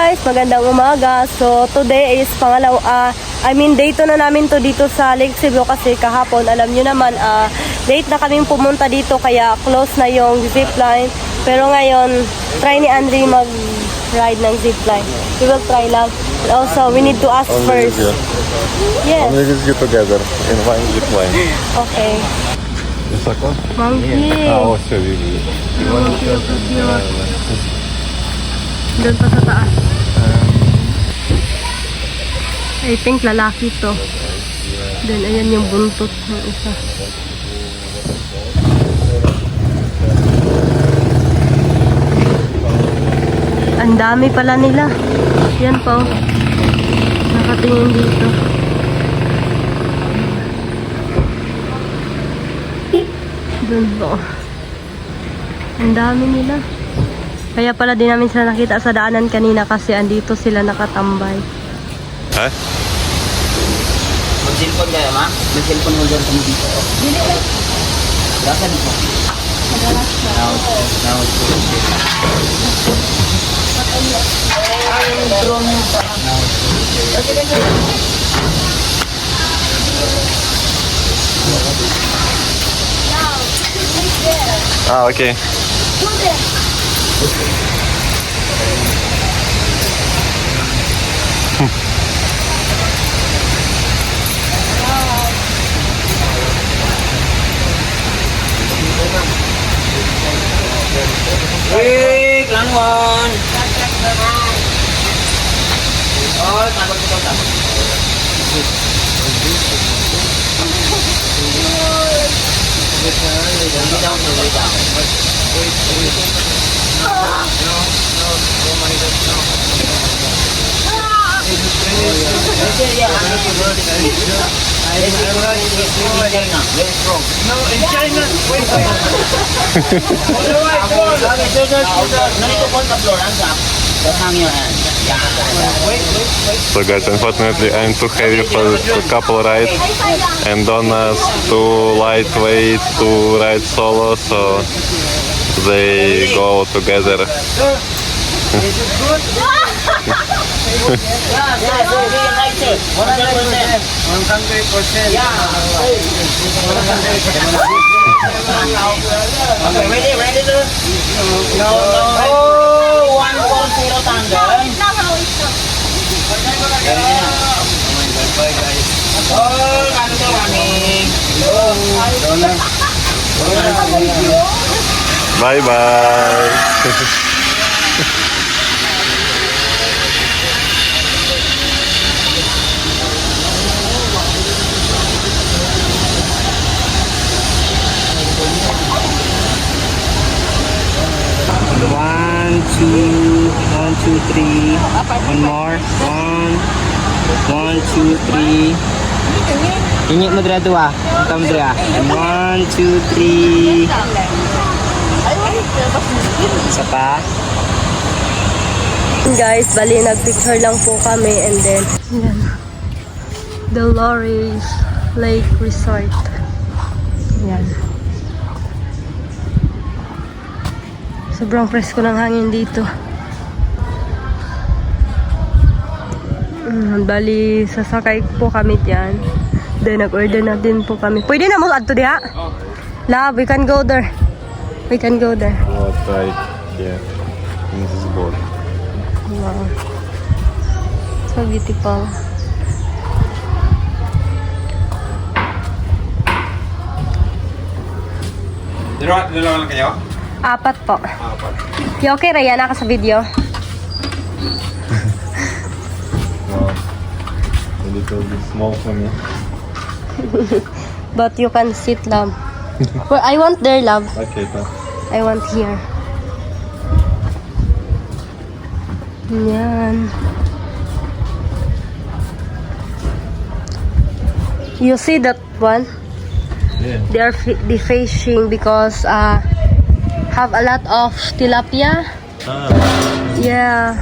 guys, magandang umaga. So today is day 2 na namin to dito sa Lake Cebu kasi kahapon alam nyo naman late na kaming pumunta dito kaya close na yung zipline. Pero ngayon try ni Andre mag ride ng zipline. We will try lang. And also we need to ask first. Yes. Only with you together in one zipline. Okay. Высоко? Monkey. А, вот все, вижу. Doon pa sa taas. I think lalaki to. Then ayan yung buntot ng isa. Ang dami pala nila. Yan po. Nakatingin dito. Doon po. Ang dami nila. Kaya pala din namin sila nakita sa daanan kanina kasi andito sila nakatambay. Ha? Mag-cellphone kayo, ma? Mag-cellphone holder kami dito. Dili ba? Lasa dito. Now, А, окей. quick, lang one. Oh, tapos ito tapos. So guys, unfortunately I'm too heavy for the couple ride and Donna's too lightweight to ride solo, so they go together. Ready to? No. Oh, 140 tanggal. Oh, kanto kami. Bye bye. One, two, three. One more. One, two, three. Ingat mo dira dua. Tam dira. One, two, three. Isa pa. Guys, bali nagpicture lang po kami and then yan. Dolores Lake Resort. Yan. Sobrang presko ng hangin dito. Bali, sasakay po kami dyan. Then, nag-order na din po kami. Pwede na mo adto diha? Love, we can go there. We can go there. Вот right here in this boat. Wow. So beautiful. Dalawa lang kayo? 4 po. You okay, Raya? Naka sa video? Wow. A little bit small for me. But you can sit, love. Well, I want there, love. Okay, pa. I want here. Yan. You see that one? Yeah. They are fishing because have a lot of tilapia. Ah. Yeah.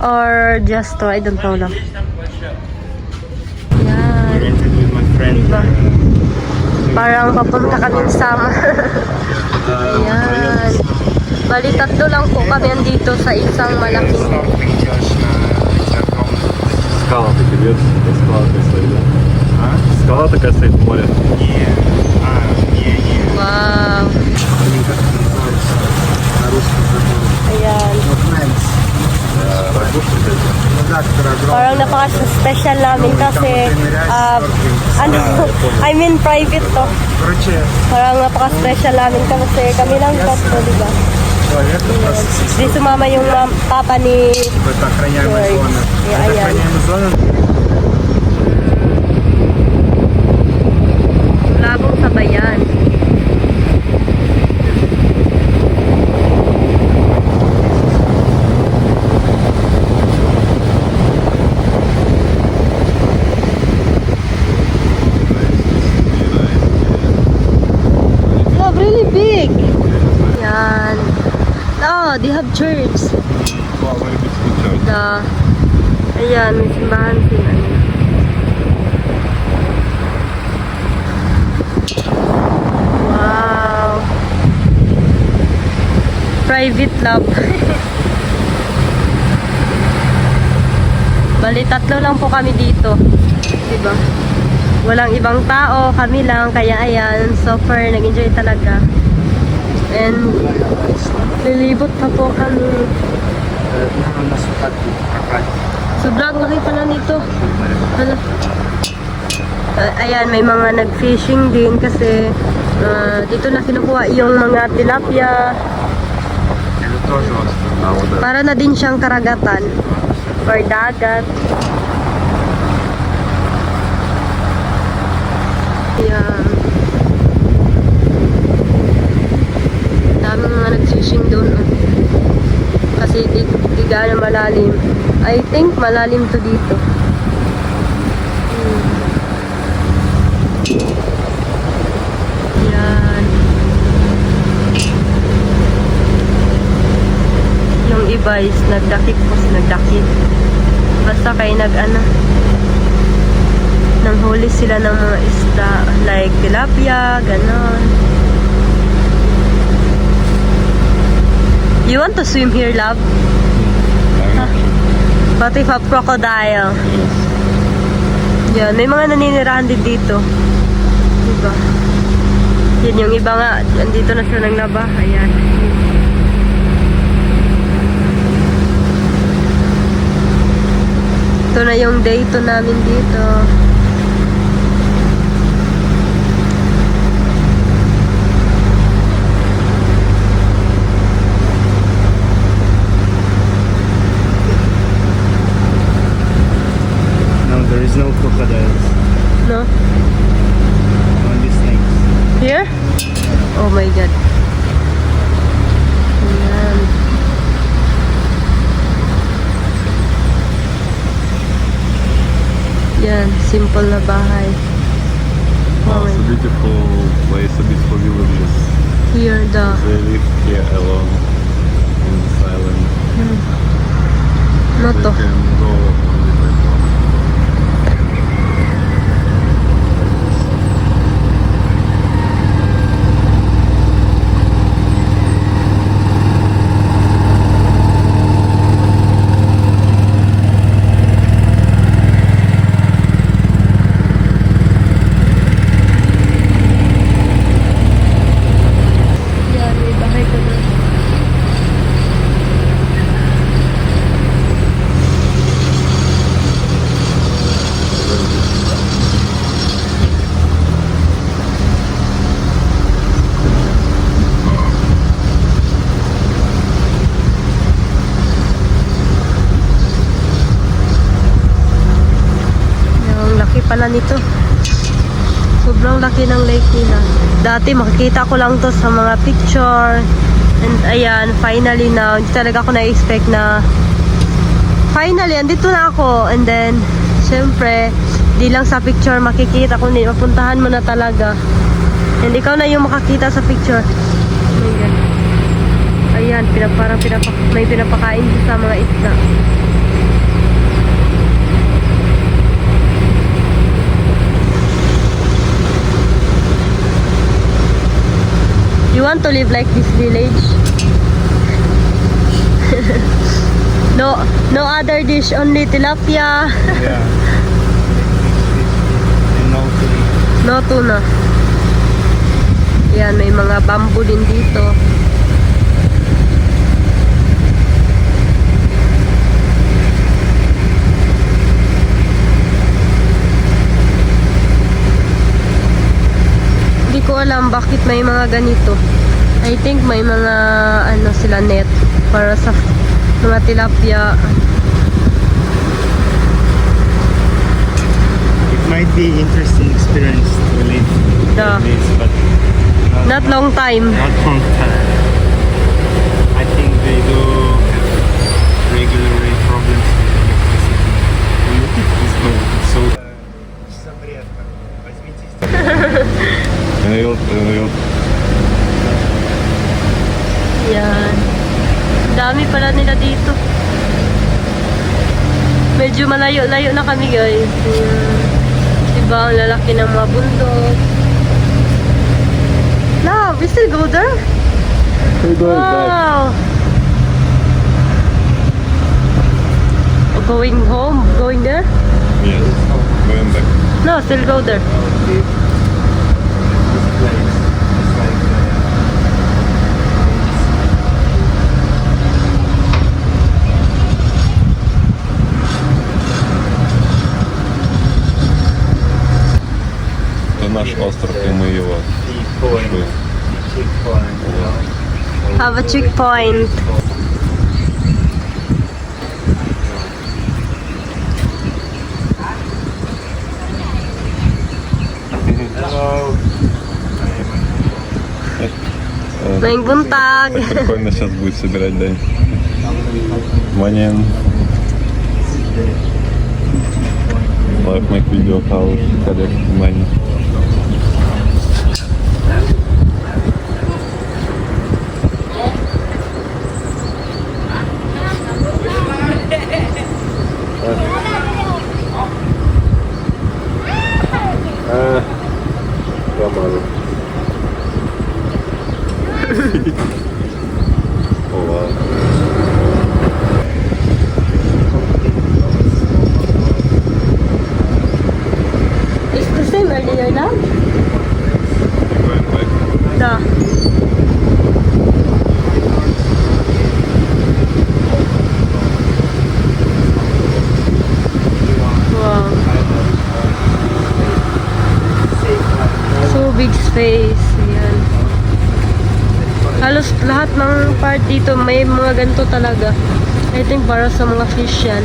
Or just I don't know lang. Yan. With my friend. Diba? Parang papunta kami sa summer. Yan. Bali, tatlo lang po kami andito sa isang malaking Скала такая идет, скала такая стоит, да? Скала такая стоит в море. wow. Ayan. Parang napaka-special namin kasi ano, I mean private to. Parang napaka-special namin kasi kami lang tatlo, di ba? Di sumama yung papa ni George. Yeah, ayan. Labong sa bayan. Oh, really big. Yan. Oh, they have church. Wow, very beautiful church. Ayan, may simbahan sila. Wow. Private lab. Bali, tatlo lang po kami dito. Diba? Walang ibang tao, kami lang. Kaya ayan, super nag-enjoy talaga. And lilibot pa po kami. Sobrang laki pala nito. Hala. Ayan, may mga nag-fishing din kasi dito na kinukuha yung mga tilapia. Para na din siyang karagatan or dagat. Ayan. Daming mga nag-fishing doon. Kasi di gaano malalim. I think malalim to dito. Yan. Yung iba is nagdakip po, nagdakip. Basta kayo nanghuli sila ng mga isda like tilapia, ganon. You want to swim here, love? What if a crocodile? Yan, may mga naninirahan din dito. Diba? Yan yung iba nga, andito na sila naglaba. Ayan. Ito na yung day 2 namin dito. There is no crocodiles, No? only snakes. Here? Oh my God. Ayan. Yan, simple na bahay. Wow, Oh it's a my. beautiful place, a beautiful villages. Here, They live here alone in this island. no They to. can go only by one. Yan, may bahay ko doon. Yung laki pala nito. Sobrang laki ng lake nila. Dati makikita ko lang to sa mga picture. And ayan, finally now, hindi talaga ako na-expect na finally, andito na ako. And then, syempre, di lang sa picture makikita ko, mapuntahan mo na talaga. And ikaw na yung makakita sa picture. Oh my God. Ayan, may pinapakain sa mga isda. You want to live like this village? No other dish, only tilapia. Yeah. And no tuna. No tuna. Yan, may mga bamboo din dito. Hindi ko alam bakit may mga ganito. I think may mga ano sila net para sa mga tilapia. It might be interesting experience to live Yeah. like this, but Not long time. not long time. I think they do have regularly problems with electricity. So Real. Yan. Dami pala nila dito. Medyo malayo-layo na kami guys. Diba ang lalaki ng mga bundok. No, we still go there? We're going back. Wow. Going home? Going there? Yes, going back. No, still go there. Это наш остров, и мы его пошли. Have a checkpoint. Hello. Maing buntag. Прикольно сейчас будет собирать дань. Манен. Live make video how to collect money. Роман. О, ладно. It's the same earlier now? Going back. Да. Wow. So big space. Ayan. Halos lahat ng part dito may mga ganito talaga. I think para sa mga fish yan.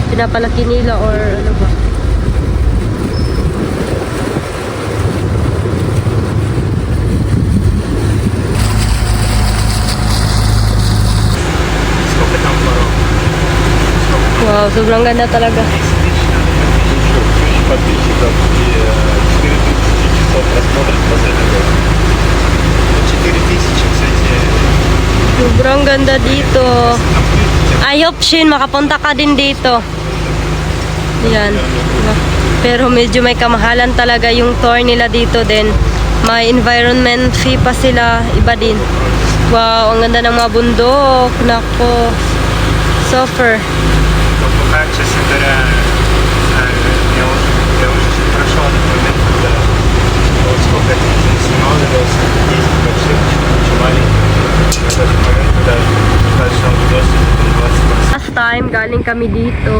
Pinapalaki nila or ano ba. Wow, sobrang ganda talaga. Подписчиков и 4000 часов просмотров последний год. 4000, kстати. Sobrang ganda dito. I hope Shin makapunta ka din dito. Yan. Pero medyo may kamahalan talaga yung tour nila dito din. May environment fee pa sila. Iba din. Wow, ang ganda ng mga bundok. Nako. Suffer. Но пока, честно говоря, я уже прошел этот момент, когда вот сколько я уже снимал, видосы, 10 больших, очень маленьких. На тот момент, когда дальше он видосы, 20%. Last time, galing kami dito.